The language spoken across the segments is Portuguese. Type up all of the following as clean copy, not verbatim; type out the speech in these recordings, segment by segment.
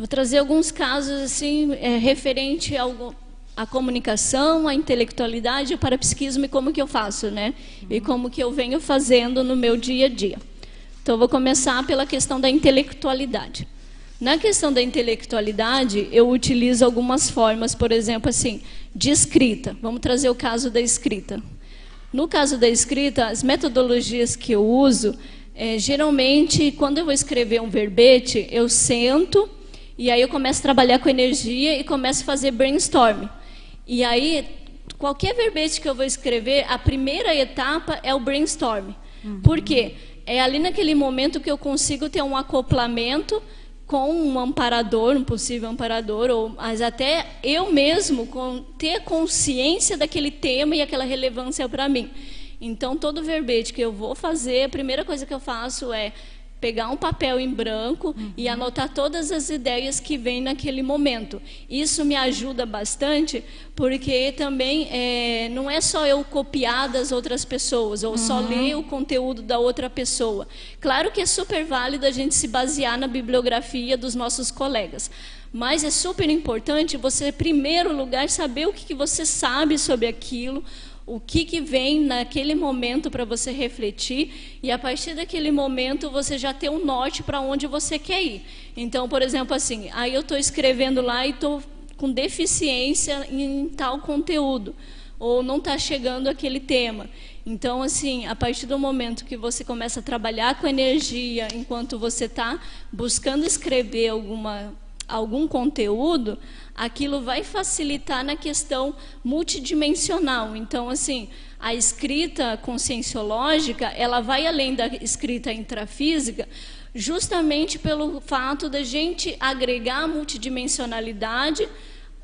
vou trazer alguns casos assim, referente à comunicação, à intelectualidade, ao parapsiquismo e como que eu faço, né? E como que eu venho fazendo no meu dia a dia. Então, eu vou começar pela questão da intelectualidade. Na questão da intelectualidade, eu utilizo algumas formas, por exemplo, assim, de escrita. Vamos trazer o caso da escrita. No caso da escrita, as metodologias que eu uso, geralmente, quando eu vou escrever um verbete, eu sento e aí eu começo a trabalhar com energia e começo a fazer brainstorm. E aí, qualquer verbete que eu vou escrever, a primeira etapa é o brainstorm. Por quê? É ali naquele momento que eu consigo ter um acoplamento com um amparador, um possível amparador, mas até eu mesmo ter consciência daquele tema e aquela relevância para mim. Então, todo verbete que eu vou fazer, a primeira coisa que eu faço é pegar um papel em branco e anotar todas as ideias que vêm naquele momento. Isso me ajuda bastante, porque também não é só eu copiar das outras pessoas, ou só ler o conteúdo da outra pessoa. Claro que é super válido a gente se basear na bibliografia dos nossos colegas, mas é super importante você, em primeiro lugar, saber o que você sabe sobre aquilo, o que vem naquele momento para você refletir, e a partir daquele momento você já ter um norte para onde você quer ir. Então, por exemplo, assim, aí eu estou escrevendo lá e estou com deficiência em tal conteúdo, ou não está chegando aquele tema. Então, assim, a partir do momento que você começa a trabalhar com energia, enquanto você está buscando escrever algum conteúdo, aquilo vai facilitar na questão multidimensional. Então, assim, a escrita conscienciológica, ela vai além da escrita intrafísica, justamente pelo fato da gente agregar a multidimensionalidade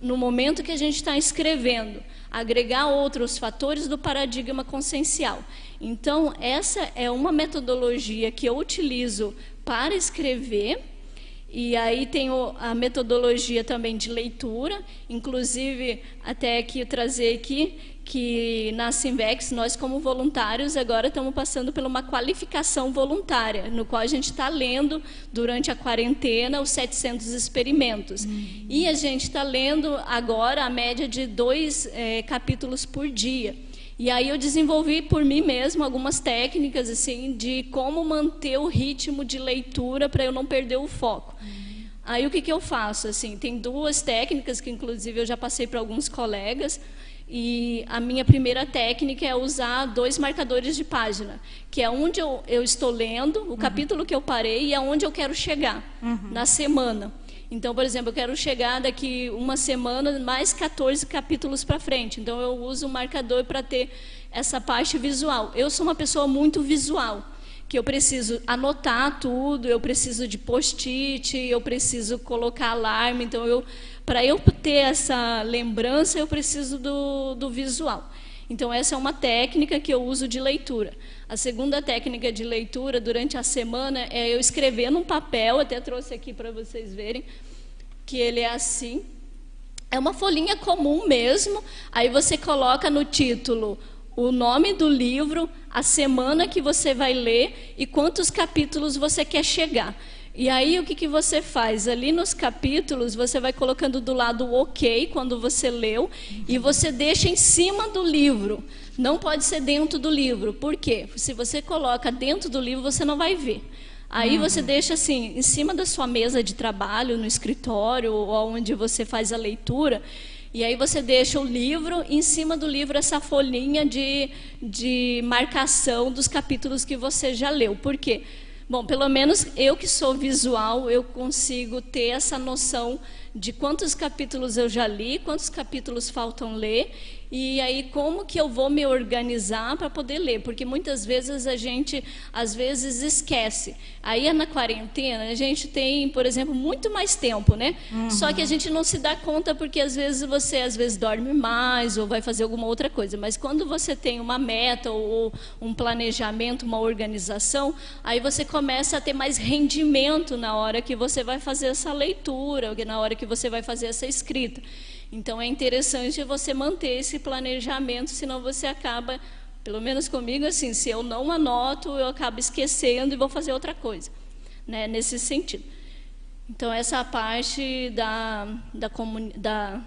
no momento que a gente está escrevendo, agregar outros fatores do paradigma consciencial. Então, essa é uma metodologia que eu utilizo para escrever. E aí tem a metodologia também de leitura, inclusive até aqui eu trazer aqui que na Simvex, nós como voluntários agora estamos passando por uma qualificação voluntária, no qual a gente está lendo durante a quarentena os 700 experimentos. E a gente está lendo agora a média de 2 capítulos por dia. E aí eu desenvolvi por mim mesmo algumas técnicas assim de como manter o ritmo de leitura para eu não perder o foco. Aí o que eu faço? Assim, tem 2 técnicas que inclusive eu já passei para alguns colegas, e a minha primeira técnica é usar 2 marcadores de página, que é onde eu estou lendo, o capítulo que eu parei e aonde eu quero chegar na semana. Então, por exemplo, eu quero chegar daqui uma semana mais 14 capítulos para frente. Então, eu uso um marcador para ter essa parte visual. Eu sou uma pessoa muito visual, que eu preciso anotar tudo, eu preciso de post-it, eu preciso colocar alarme. Então, para eu ter essa lembrança, eu preciso do visual. Então, essa é uma técnica que eu uso de leitura. A segunda técnica de leitura durante a semana é eu escrever num papel, até trouxe aqui para vocês verem, que ele é assim. É uma folhinha comum mesmo, aí você coloca no título o nome do livro, a semana que você vai ler e quantos capítulos você quer chegar. E aí o que você faz? Ali nos capítulos você vai colocando do lado o OK quando você leu e você deixa em cima do livro. Não pode ser dentro do livro. Por quê? Se você coloca dentro do livro, você não vai ver. Aí você deixa assim, em cima da sua mesa de trabalho, no escritório, ou onde você faz a leitura. E aí você deixa o livro, em cima do livro essa folhinha de marcação dos capítulos que você já leu. Por quê? Bom, pelo menos eu que sou visual, eu consigo ter essa noção de quantos capítulos eu já li, quantos capítulos faltam ler, e aí como que eu vou me organizar para poder ler, porque muitas vezes a gente, às vezes, esquece. Aí na quarentena a gente tem, por exemplo, muito mais tempo, né? Só que a gente não se dá conta porque às vezes você dorme mais ou vai fazer alguma outra coisa, mas quando você tem uma meta ou um planejamento, uma organização, aí você começa a ter mais rendimento na hora que você vai fazer essa leitura, na hora que você vai fazer essa escrita. Então, é interessante você manter esse planejamento, senão você acaba, pelo menos comigo, assim, se eu não anoto, eu acabo esquecendo e vou fazer outra coisa, né, nesse sentido. Então, essa parte da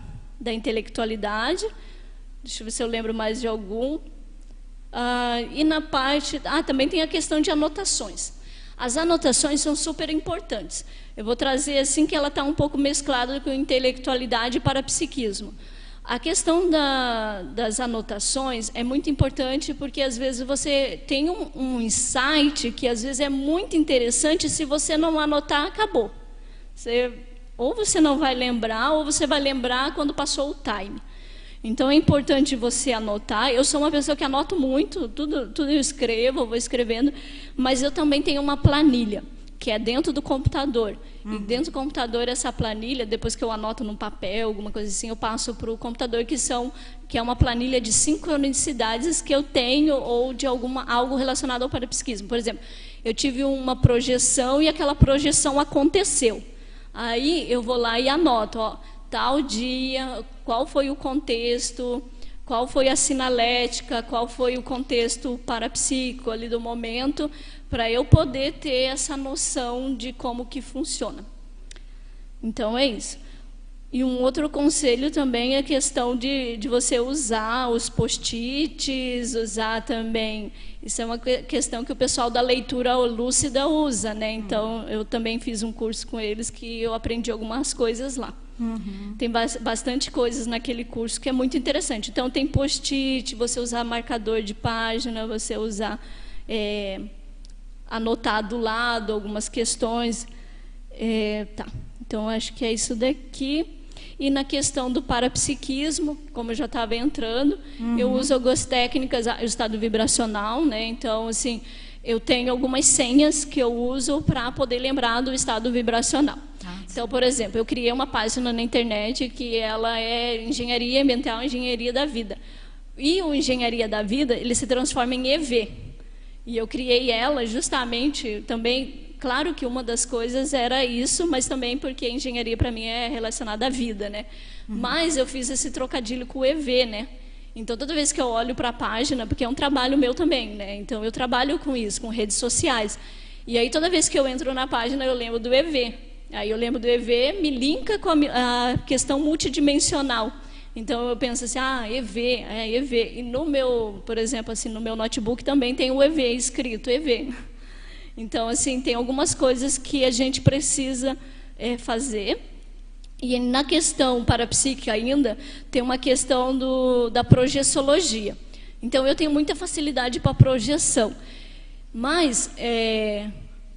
intelectualidade. Deixa eu ver se eu lembro mais de algum. E na parte... também tem a questão de anotações. As anotações são super importantes. Eu vou trazer assim que ela está um pouco mesclada com intelectualidade e parapsiquismo. A questão das anotações é muito importante porque, às vezes, você tem um insight que, às vezes, é muito interessante. Se você não anotar, acabou. Ou você não vai lembrar, ou você vai lembrar quando passou o time. Então, é importante você anotar. Eu sou uma pessoa que anoto muito, tudo eu escrevo, eu vou escrevendo, mas eu também tenho uma planilha, que é dentro do computador. E dentro do computador, essa planilha, depois que eu anoto num papel, alguma coisa assim, eu passo para o computador, que é uma planilha de sincronicidades que eu tenho, ou de algo relacionado ao parapsiquismo. Por exemplo, eu tive uma projeção e aquela projeção aconteceu. Aí eu vou lá e anoto, tal dia, qual foi o contexto, qual foi a sinalética, qual foi o contexto parapsíquico ali do momento, para eu poder ter essa noção de como que funciona. Então, é isso. E um outro conselho também é a questão de você usar os post-its, usar também... Isso é uma questão que o pessoal da leitura lúcida usa, né? Então, eu também fiz um curso com eles que eu aprendi algumas coisas lá. Tem bastante coisas naquele curso que é muito interessante. Então, tem post-it, você usar marcador de página, você usar... anotar do lado algumas questões. Então, acho que é isso daqui. E na questão do parapsiquismo, como eu já estava entrando, eu uso algumas técnicas, o estado vibracional, né? Então, assim, eu tenho algumas senhas que eu uso para poder lembrar do estado vibracional. Então, por exemplo, eu criei uma página na internet que ela é Engenharia Ambiental, Engenharia da Vida. E o Engenharia da Vida, ele se transforma em EV. E eu criei ela justamente também... Claro que uma das coisas era isso, mas também porque a engenharia para mim é relacionada à vida, né? Mas eu fiz esse trocadilho com o EV, né? Então, toda vez que eu olho para a página, porque é um trabalho meu também, né? Então, eu trabalho com isso, com redes sociais. E aí, toda vez que eu entro na página, eu lembro do EV. Aí, eu lembro do EV, me linka com a questão multidimensional. Então, eu penso assim, EV, EV. E no meu, por exemplo, assim, no meu notebook também tem o EV escrito, EV. Então, assim, tem algumas coisas que a gente precisa fazer. E na questão parapsíquica ainda, tem uma questão da projeciologia. Então, eu tenho muita facilidade para projeção. Mas,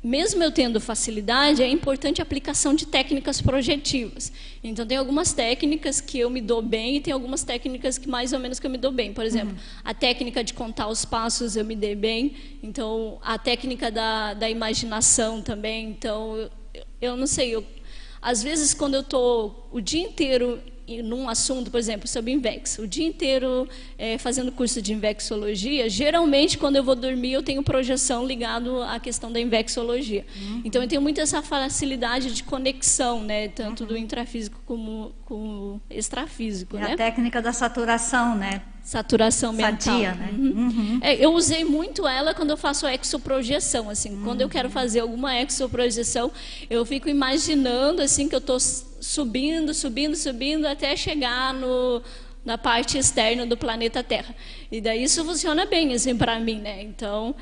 mesmo eu tendo facilidade, é importante a aplicação de técnicas projetivas. Então, tem algumas técnicas que eu me dou bem e tem algumas técnicas que mais ou menos que eu me dou bem. Por exemplo, a técnica de contar os passos eu me dei bem. Então, a técnica da imaginação também. Então, eu não sei, às vezes, quando eu estou o dia inteiro num assunto, por exemplo, sobre Invex, o dia inteiro fazendo curso de Invexologia, geralmente, quando eu vou dormir, eu tenho projeção ligado à questão da Invexologia. Então, eu tenho muito essa facilidade de conexão, né, tanto do intrafísico como o extrafísico. A técnica da saturação, né? Saturação mental. Sadia, né? Eu usei muito ela quando eu faço exoprojeção. Assim, quando eu quero fazer alguma exoprojeção, eu fico imaginando assim, que eu estou subindo, subindo, subindo, até chegar na parte externa do planeta Terra. E daí isso funciona bem assim, para mim, né? Então,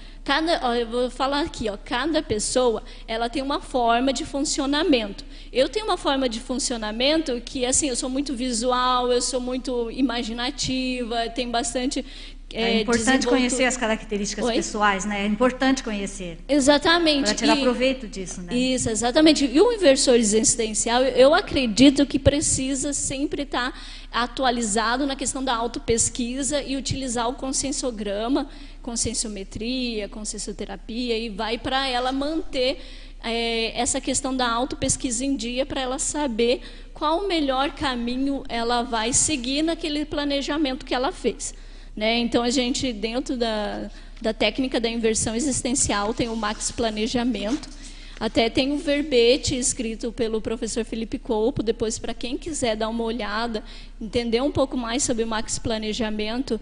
eu vou falar aqui, cada pessoa ela tem uma forma de funcionamento. Eu tenho uma forma de funcionamento que, assim, eu sou muito visual, eu sou muito imaginativa, tem bastante... É importante conhecer as características pessoais, né? É importante conhecer. Exatamente. Para tirar proveito disso, né? Isso, exatamente. E o inversor existencial, eu acredito que precisa sempre estar atualizado na questão da autopesquisa e utilizar o conscienciograma, conscienciometria, consciencioterapia, e vai para ela manter essa questão da autopesquisa em dia, para ela saber qual o melhor caminho ela vai seguir naquele planejamento que ela fez. Né? Então, a gente, dentro da técnica da inversão existencial, tem o Max Planejamento. Até tem um verbete escrito pelo professor Felipe Coupo, depois, para quem quiser dar uma olhada, entender um pouco mais sobre o Max Planejamento,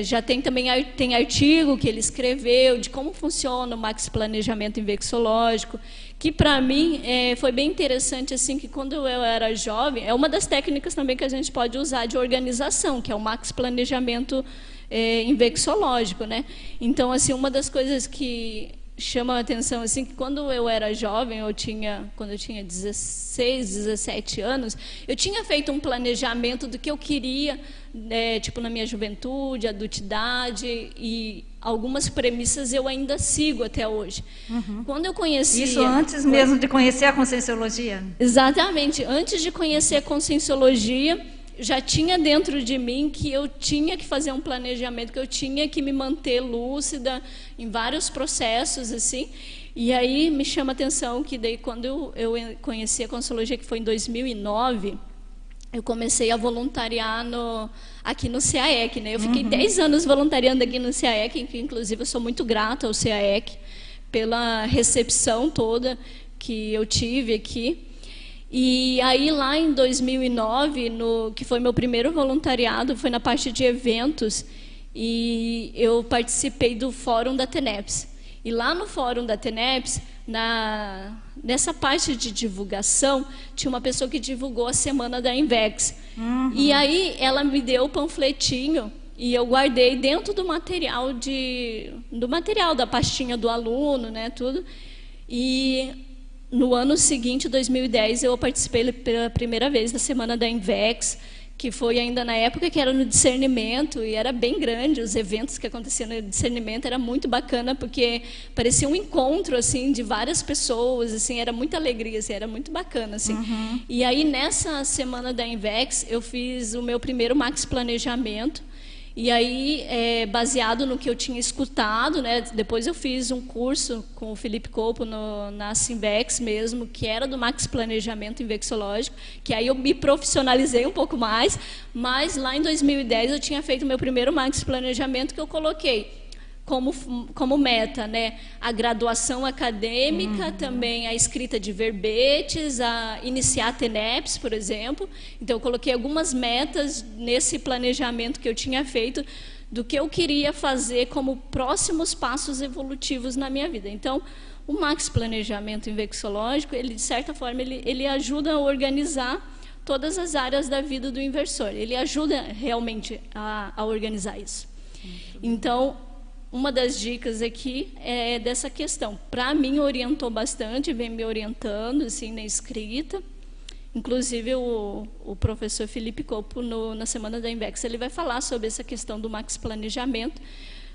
Já tem também tem artigo que ele escreveu de como funciona o Max Planejamento Infectológico, que para mim foi bem interessante, assim, que quando eu era jovem, é uma das técnicas também que a gente pode usar de organização, que é o Max Planejamento Infectológico, né? Então, assim, uma das coisas que chama a atenção, assim, que quando eu era jovem, quando eu tinha 16, 17 anos, eu tinha feito um planejamento do que eu queria, tipo, na minha juventude, adultidade, e algumas premissas eu ainda sigo até hoje. Quando eu conheci... Isso antes mesmo de conhecer a Conscienciologia? Exatamente. Antes de conhecer a Conscienciologia, já tinha dentro de mim que eu tinha que fazer um planejamento, que eu tinha que me manter lúcida em vários processos, assim. E aí me chama a atenção que daí, quando eu conheci a Conscienciologia, que foi em 2009, eu comecei a voluntariar aqui no CAEC, né? Eu fiquei 10 anos voluntariando aqui no CAEC, que inclusive eu sou muito grata ao CAEC pela recepção toda que eu tive aqui. E aí, lá em 2009, que foi meu primeiro voluntariado, foi na parte de eventos, e eu participei do Fórum da TENEPS. E lá no Fórum da TENEPS, nessa parte de divulgação, tinha uma pessoa que divulgou a semana da Invex. E aí, ela me deu o panfletinho, e eu guardei dentro do material da pastinha do aluno, né, tudo. E no ano seguinte, 2010, eu participei pela primeira vez da Semana da Invex, que foi ainda na época que era no discernimento, e era bem grande, os eventos que aconteciam no discernimento, era muito bacana, porque parecia um encontro, assim, de várias pessoas, assim, era muita alegria, assim, era muito bacana, assim. E aí, nessa Semana da Invex, eu fiz o meu primeiro Max Planejamento, e aí, baseado no que eu tinha escutado, né, depois eu fiz um curso com o Felipe Copo na Simvex mesmo, que era do Max Planejamento Infectológico, que aí eu me profissionalizei um pouco mais, mas lá em 2010 eu tinha feito o meu primeiro Max Planejamento, que eu coloquei como meta, né, a graduação acadêmica, também a escrita de verbetes, a iniciar a TENEPS, por exemplo. Então, eu coloquei algumas metas nesse planejamento que eu tinha feito do que eu queria fazer como próximos passos evolutivos na minha vida. Então, o Max Planejamento Infectológico, ele, de certa forma, ele ajuda a organizar todas as áreas da vida do inversor. Ele ajuda realmente a organizar isso. Então, uma das dicas aqui é dessa questão. Para mim, orientou bastante, vem me orientando assim, na escrita. Inclusive, o professor Felipe Copo, na Semana da Invex, ele vai falar sobre essa questão do Max Planejamento,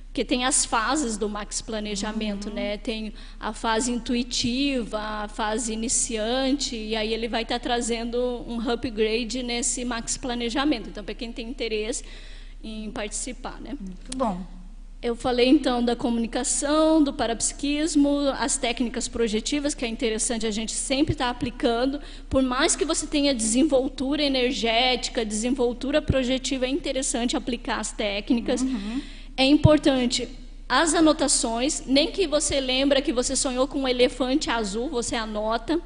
porque tem as fases do Max Planejamento, né? Tem a fase intuitiva, a fase iniciante, e aí ele vai estar trazendo um upgrade nesse Max Planejamento. Então, para quem tem interesse em participar, né? Muito bom. Eu falei, então, da comunicação, do parapsiquismo, as técnicas projetivas, que é interessante a gente sempre estar aplicando. Por mais que você tenha desenvoltura energética, desenvoltura projetiva, é interessante aplicar as técnicas. É importante as anotações, nem que você lembra que você sonhou com um elefante azul, você anota,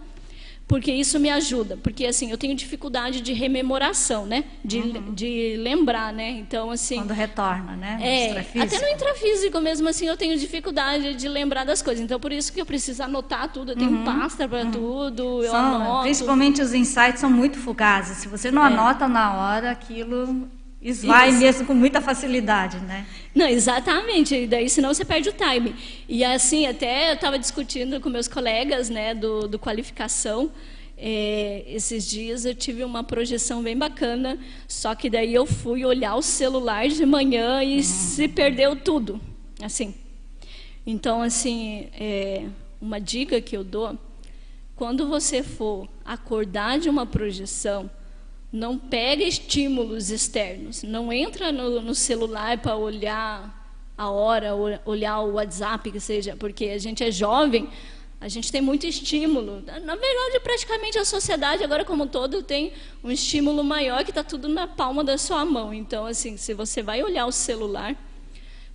porque isso me ajuda, porque assim, eu tenho dificuldade de rememoração, né? De lembrar, né? Então, assim... Quando retorna, né? Até no intrafísico mesmo, assim, eu tenho dificuldade de lembrar das coisas. Então, por isso que eu preciso anotar tudo, eu tenho pasta para tudo, eu anoto. Principalmente os insights são muito fugazes. Se você não anota na hora, aquilo esvai mesmo com muita facilidade, né? Não, exatamente, e daí senão você perde o time. E assim, até eu estava discutindo com meus colegas, né, do qualificação, esses dias eu tive uma projeção bem bacana, só que daí eu fui olhar o celular de manhã e se perdeu tudo, assim. Então, assim, uma dica que eu dou, quando você for acordar de uma projeção, não pega estímulos externos, não entra no celular para olhar a hora, olhar o WhatsApp, que seja, porque a gente é jovem, a gente tem muito estímulo. Na verdade, praticamente a sociedade, agora como um todo, tem um estímulo maior que está tudo na palma da sua mão. Então, assim, se você vai olhar o celular,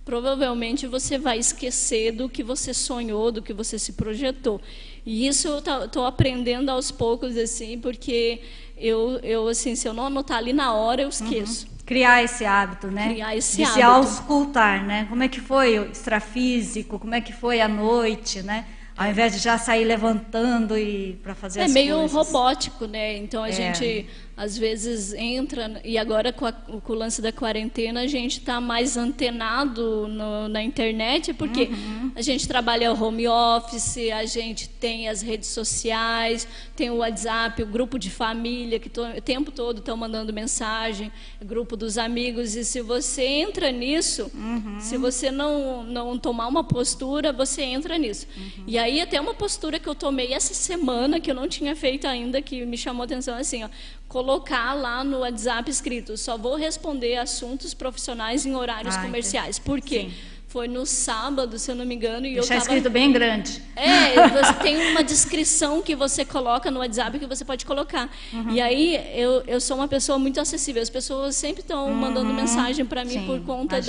provavelmente você vai esquecer do que você sonhou, do que você se projetou. E isso eu estou aprendendo aos poucos, assim, porque eu assim, se eu não anotar ali na hora, eu esqueço. criar esse hábito, né? Criar esse de hábito. se auscultar, né? Como é que foi o extrafísico, como é que foi a noite, né? Ao invés de já sair levantando e para fazer as coisas. É meio robótico, né? Então a gente às vezes entra, e agora com o lance da quarentena a gente está mais antenado na internet, porque a gente trabalha home office, a gente tem as redes sociais, tem o WhatsApp, o grupo de família, que o tempo todo estão mandando mensagem, grupo dos amigos, e se você entra nisso, se você não tomar uma postura, você entra nisso. E aí até uma postura que eu tomei essa semana, que eu não tinha feito ainda, que me chamou a atenção, assim, ó, colocar lá no WhatsApp escrito: só vou responder assuntos profissionais em horários comerciais. Por quê? Sim. Foi no sábado, se eu não me engano, e deixar escrito bem grande. Você tem uma descrição que você coloca no WhatsApp que você pode colocar. E aí eu sou uma pessoa muito acessível. As pessoas sempre estão mandando mensagem para mim. Sim, por conta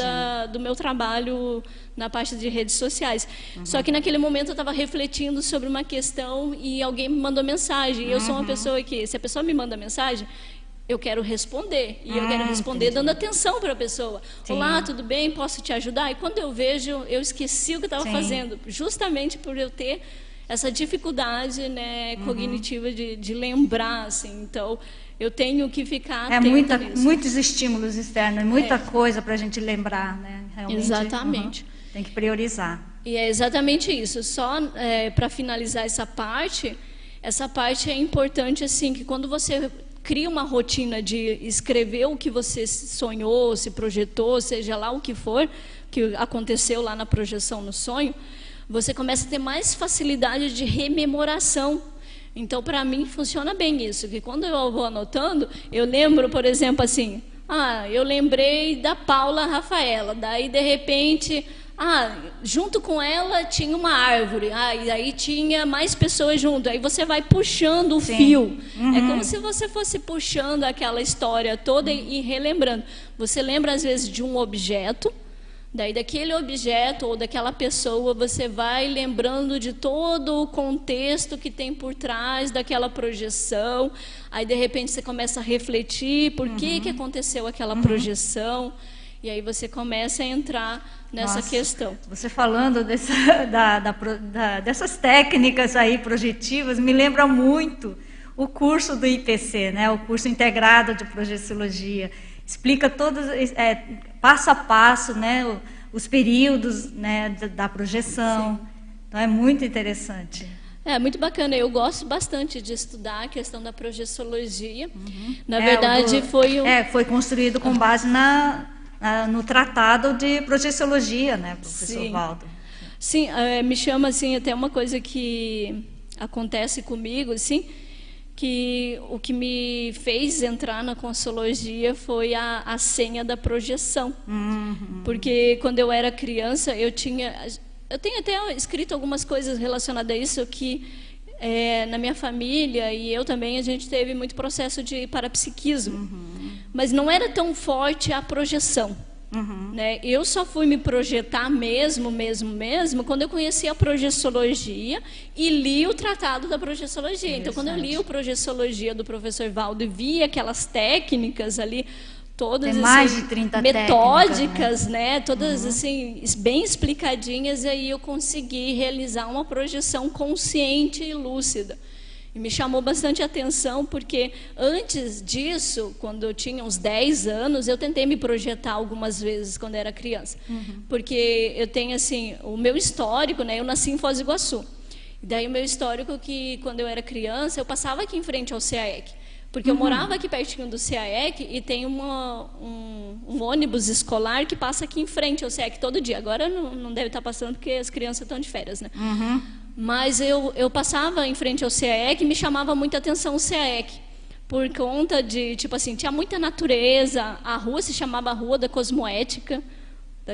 do meu trabalho na parte de redes sociais. Só que naquele momento eu estava refletindo sobre uma questão e alguém me mandou mensagem. E eu sou uma pessoa que, se a pessoa me manda mensagem, eu quero responder. E eu quero responder dando atenção para a pessoa. Sim. Olá, tudo bem? Posso te ajudar? E quando eu vejo, eu esqueci o que eu estava fazendo. Justamente por eu ter essa dificuldade, né, cognitiva de lembrar. Assim. Então, eu tenho que ficar atenta nisso. Muitos estímulos externos, muita coisa para a gente lembrar. Né? Realmente, exatamente. Tem que priorizar. E é exatamente isso. Só para finalizar essa parte é importante, assim, que quando você cria uma rotina de escrever o que você sonhou, se projetou, seja lá o que for, que aconteceu lá na projeção no sonho, você começa a ter mais facilidade de rememoração. Então, para mim, funciona bem isso, que quando eu vou anotando, eu lembro, por exemplo, assim, eu lembrei da Paula Rafaela, daí, de repente, junto com ela tinha uma árvore, e aí tinha mais pessoas junto, aí você vai puxando o fio. É como se você fosse puxando aquela história toda e relembrando. Você lembra, às vezes, de um objeto, daí daquele objeto ou daquela pessoa, você vai lembrando de todo o contexto que tem por trás daquela projeção, aí de repente você começa a refletir por que aconteceu aquela projeção, e aí você começa a entrar nessa questão. Você falando dessas técnicas aí projetivas, me lembra muito o curso do IPC, né? O curso integrado de projeciologia. Explica todos, passo a passo, né? Os períodos, né, da projeção. Sim. Então é muito interessante. É muito bacana, eu gosto bastante de estudar a questão da projeciologia. Na verdade, foi construído com base no tratado de projeciologia, né, professor Valdo? Sim, me chama assim, até uma coisa que acontece comigo, assim, que o que me fez entrar na Consciologia foi a senha da projeção. Porque quando eu era criança, eu tenho até escrito algumas coisas relacionadas a isso, que na minha família e eu também, a gente teve muito processo de parapsiquismo. Mas não era tão forte a projeção. Né? Eu só fui me projetar mesmo, quando eu conheci a projeciologia e li o tratado da projeciologia. Então, quando eu li a projeciologia do professor Valdo e vi aquelas técnicas ali, todas tem mais de 30 metódicas, né? Todas assim, bem explicadinhas, e aí eu consegui realizar uma projeção consciente e lúcida. E me chamou bastante atenção, porque antes disso, quando eu tinha uns 10 anos, eu tentei me projetar algumas vezes quando era criança. Porque eu tenho, assim, o meu histórico, né? Eu nasci em Foz do Iguaçu. E daí o meu histórico que, quando eu era criança, eu passava aqui em frente ao CAEC. Porque eu morava aqui pertinho do CAEC e tem um ônibus escolar que passa aqui em frente ao CAEC todo dia. Agora não deve estar passando porque as crianças estão de férias, né? Mas eu passava em frente ao CAEC e me chamava muita atenção o CAEC. Por conta de, tipo assim, tinha muita natureza, a rua se chamava Rua da Cosmoética.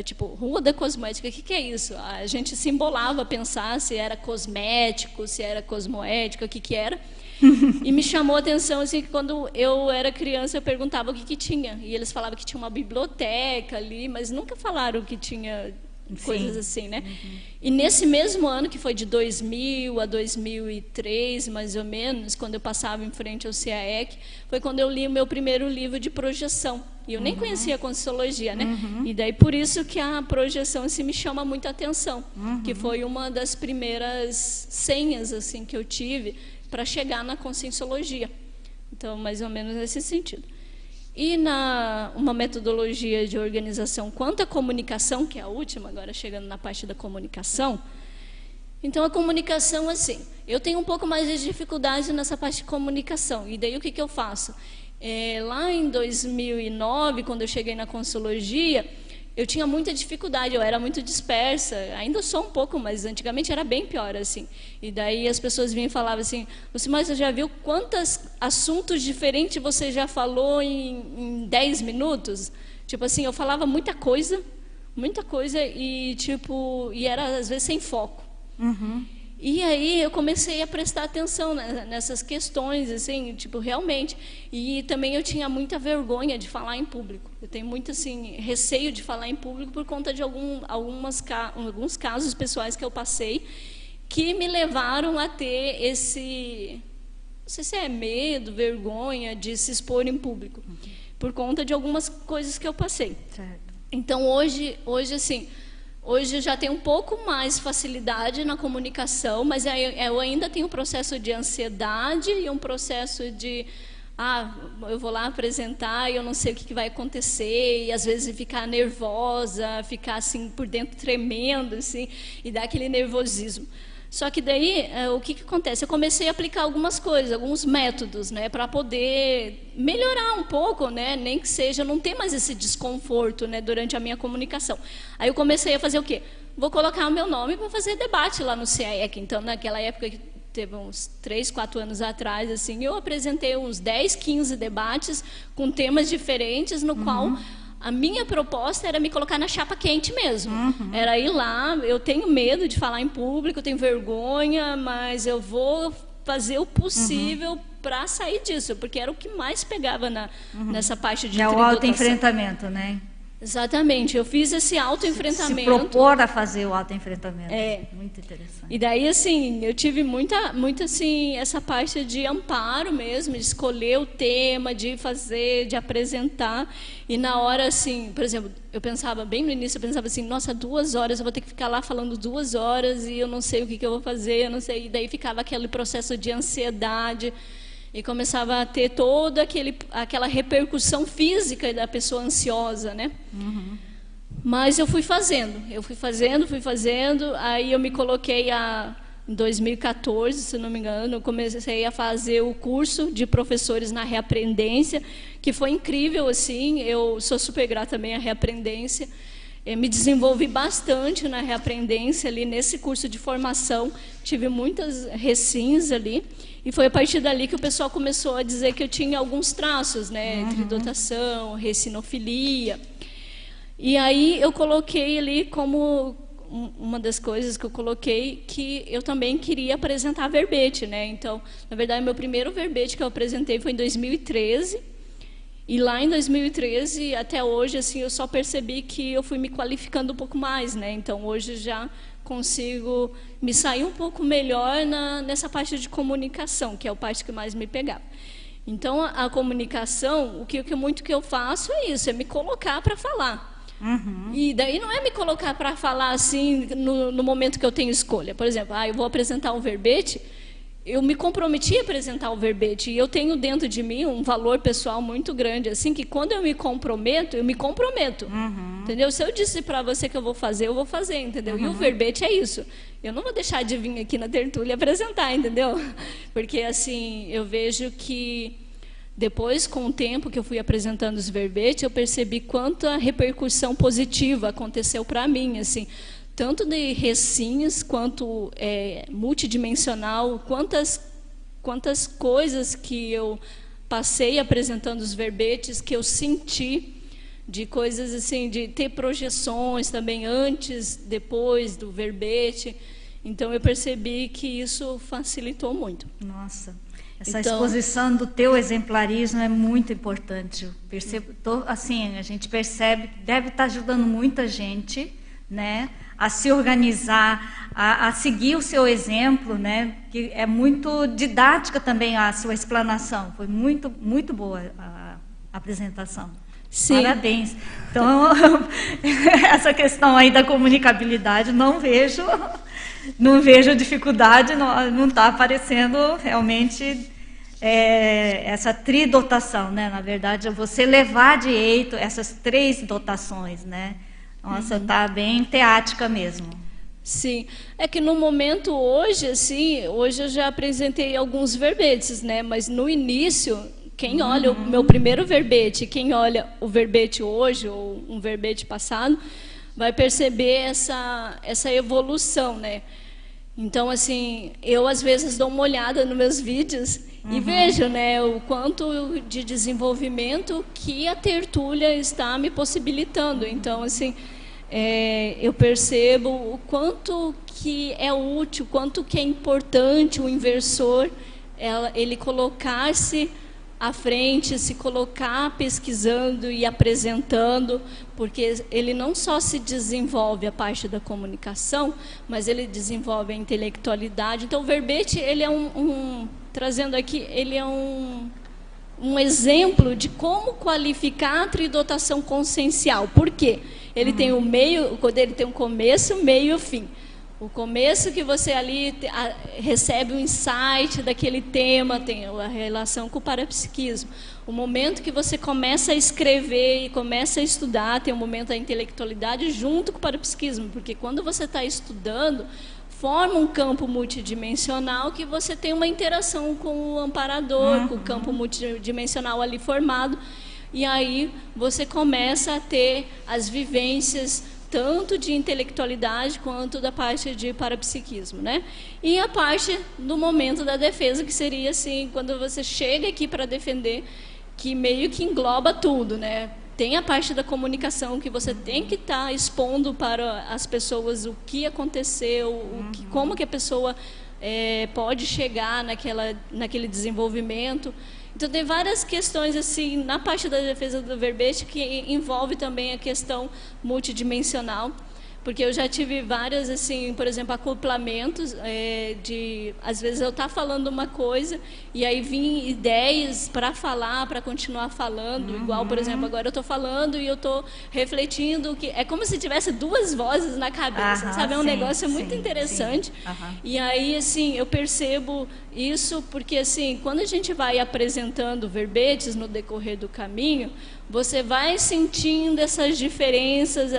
Tipo, Rua da Cosmoética, o que é isso? A gente se embolava a pensar se era cosmético, se era cosmoética, o que era. E me chamou a atenção, assim, que quando eu era criança, eu perguntava o que tinha. E eles falavam que tinha uma biblioteca ali, mas nunca falaram que tinha coisas assim, né? E nesse mesmo ano, que foi de 2000 a 2003, mais ou menos, quando eu passava em frente ao CAEC, foi quando eu li o meu primeiro livro de projeção. E eu nem conhecia a Conscienciologia, né? E daí por isso que a projeção assim, me chama muita atenção, que foi uma das primeiras senhas assim que eu tive para chegar na Conscienciologia. Então, mais ou menos nesse sentido. E uma metodologia de organização quanto à comunicação, que é a última, agora chegando na parte da comunicação. Então, a comunicação, assim, eu tenho um pouco mais de dificuldade nessa parte de comunicação. E daí, o que eu faço? Lá em 2009, quando eu cheguei na Conscienciologia, eu tinha muita dificuldade, eu era muito dispersa, ainda sou um pouco, mas antigamente era bem pior, assim. E daí as pessoas vinham e falavam assim, mas você já viu quantos assuntos diferentes você já falou em 10 minutos? Tipo assim, eu falava muita coisa, e era às vezes sem foco. E aí eu comecei a prestar atenção nessas questões, assim, tipo, realmente. E também eu tinha muita vergonha de falar em público. Eu tenho muito, assim, receio de falar em público por conta de alguns casos pessoais que eu passei que me levaram a ter esse, não sei se é medo, vergonha de se expor em público, por conta de algumas coisas que eu passei. Certo. Então, hoje assim... Hoje eu já tenho um pouco mais facilidade na comunicação, mas eu ainda tenho um processo de ansiedade e um processo de... eu vou lá apresentar e eu não sei o que vai acontecer, e às vezes ficar nervosa, ficar assim por dentro tremendo, assim, e dar aquele nervosismo. Só que daí, o que acontece? Eu comecei a aplicar algumas coisas, alguns métodos, né, para poder melhorar um pouco, né, nem que seja, não ter mais esse desconforto, né, durante a minha comunicação. Aí eu comecei a fazer o quê? Vou colocar o meu nome para fazer debate lá no CAEC. Então, naquela época, que teve uns 3, 4 anos atrás, assim, eu apresentei uns 10, 15 debates com temas diferentes, no qual... A minha proposta era me colocar na chapa quente mesmo. Era ir lá, eu tenho medo de falar em público, eu tenho vergonha, mas eu vou fazer o possível para sair disso, porque era o que mais pegava nessa parte de o autoenfrentamento, né? Exatamente, eu fiz esse autoenfrentamento. Se propor a fazer o autoenfrentamento. Muito interessante. E daí, assim, eu tive muita assim, essa parte de amparo mesmo, de escolher o tema, de fazer, de apresentar. E na hora, assim, por exemplo, eu pensava, bem no início, eu pensava assim, nossa, 2 horas, eu vou ter que ficar lá falando 2 horas e eu não sei o que eu vou fazer, eu não sei. E daí ficava aquele processo de ansiedade. E começava a ter toda aquela repercussão física da pessoa ansiosa, né? Mas eu fui fazendo, aí eu me coloquei em 2014, se não me engano, eu comecei a fazer o curso de professores na Reaprendência, que foi incrível, assim, eu sou super grata também à Reaprendência. Eu me desenvolvi bastante na Reaprendência ali, nesse curso de formação, tive muitas recins ali, e foi a partir dali que o pessoal começou a dizer que eu tinha alguns traços, né, tridotação, recinofilia. E aí eu coloquei ali como uma das coisas que eu coloquei, que eu também queria apresentar verbete, né? Então, na verdade, meu primeiro verbete que eu apresentei foi em 2013, e lá em 2013, até hoje, assim, eu só percebi que eu fui me qualificando um pouco mais, né? Então, hoje já consigo me sair um pouco melhor nessa parte de comunicação, que é a parte que mais me pegava. Então, a comunicação, muito que eu faço é isso, é me colocar para falar. E daí não é me colocar para falar assim no momento que eu tenho escolha. Por exemplo, eu vou apresentar um verbete, eu me comprometi a apresentar o verbete, e eu tenho dentro de mim um valor pessoal muito grande, assim, que quando eu me comprometo, entendeu? Se eu disse para você que eu vou fazer, entendeu? E o verbete é isso. Eu não vou deixar de vir aqui na tertúlia apresentar, entendeu? Porque, assim, eu vejo que depois, com o tempo que eu fui apresentando os verbetes, eu percebi quanta repercussão positiva aconteceu para mim, assim, tanto de recins quanto multidimensional, quantas coisas que eu passei apresentando os verbetes, que eu senti, de coisas assim, de ter projeções também antes, depois do verbete. Então eu percebi que isso facilitou muito. Nossa, essa exposição do teu exemplarismo é muito importante. Eu percebo, assim, a gente percebe que deve estar ajudando muita gente, né, a se organizar, a seguir o seu exemplo, né, que é muito didática também a sua explanação. Foi muito, muito boa a apresentação. Sim. Parabéns. Então, essa questão aí da comunicabilidade, não vejo dificuldade, não está aparecendo realmente essa tridotação, né? Na verdade, você levar de eito essas 3 dotações, né? Nossa, está bem teática mesmo. Sim, é que no momento hoje, assim, hoje eu já apresentei alguns verbetes, né? Mas no início, quem olha o meu primeiro verbete, quem olha o verbete hoje ou um verbete passado, vai perceber essa evolução, né? Então, assim, eu às vezes dou uma olhada nos meus vídeos e vejo, né, o quanto de desenvolvimento que a tertúlia está me possibilitando. Então, assim, eu percebo o quanto que é útil, quanto que é importante o inversor, ele colocar-se à frente, se colocar pesquisando e apresentando, porque ele não só se desenvolve a parte da comunicação, mas ele desenvolve a intelectualidade. Então, o verbete, ele é trazendo aqui, ele é um exemplo de como qualificar a tridotação consciencial. Por quê? Ele tem o meio, ele tem um começo, meio e fim. O começo que você ali recebe um insight daquele tema, tem a relação com o parapsiquismo. O momento que você começa a escrever e começa a estudar, tem o momento da intelectualidade junto com o parapsiquismo, porque quando você está estudando, forma um campo multidimensional que você tem uma interação com o amparador, com o campo multidimensional ali formado, e aí você começa a ter as vivências tanto de intelectualidade quanto da parte de parapsiquismo, né? E a parte do momento da defesa, que seria assim, quando você chega aqui para defender, que meio que engloba tudo, né? Tem a parte da comunicação, que você tem que estar expondo para as pessoas o que aconteceu, como que a pessoa pode chegar naquele desenvolvimento. Então, tem várias questões, assim, na parte da defesa do verbete, que envolve também a questão multidimensional, porque eu já tive várias, assim, por exemplo, acoplamentos às vezes eu estar falando uma coisa e aí vim ideias para falar, para continuar falando, igual, por exemplo, agora eu estou falando e eu estou refletindo, que é como se tivesse 2 vozes na cabeça, sabe? É um negócio muito interessante. E aí, assim, eu percebo isso porque, assim, quando a gente vai apresentando verbetes no decorrer do caminho, você vai sentindo essas diferenças,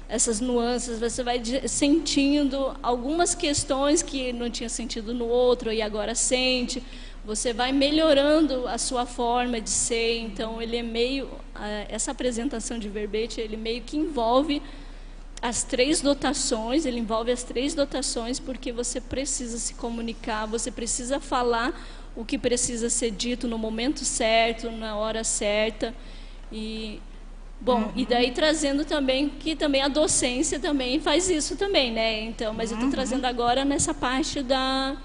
essas nuances, você vai sentindo algumas questões que não tinha sentido no outro e agora sente, você vai melhorando a sua forma de ser. Então, ele é meio, essa apresentação de verbete, ele meio que envolve as 3 dotações, porque você precisa se comunicar, você precisa falar o que precisa ser dito no momento certo, na hora certa. E bom, e daí trazendo também que também a docência também faz isso também, né? Então, mas eu estou trazendo agora nessa parte da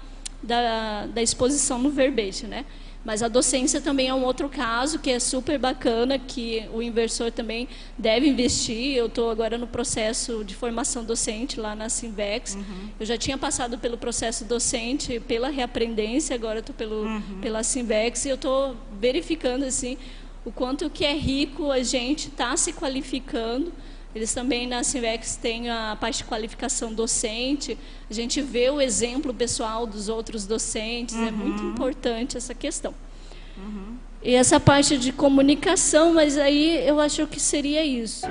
exposição no verbete, né? Mas a docência também é um outro caso que é super bacana, que o inversor também deve investir. Eu estou agora no processo de formação docente lá na Sinvex. Eu já tinha passado pelo processo docente, pela reaprendência, agora estou pela Sinvex, e eu estou verificando, assim, o quanto que é rico a gente está se qualificando. Eles também, na Sinvex, têm a parte de qualificação docente. A gente vê o exemplo pessoal dos outros docentes. É muito importante essa questão. E essa parte de comunicação, mas aí eu acho que seria isso.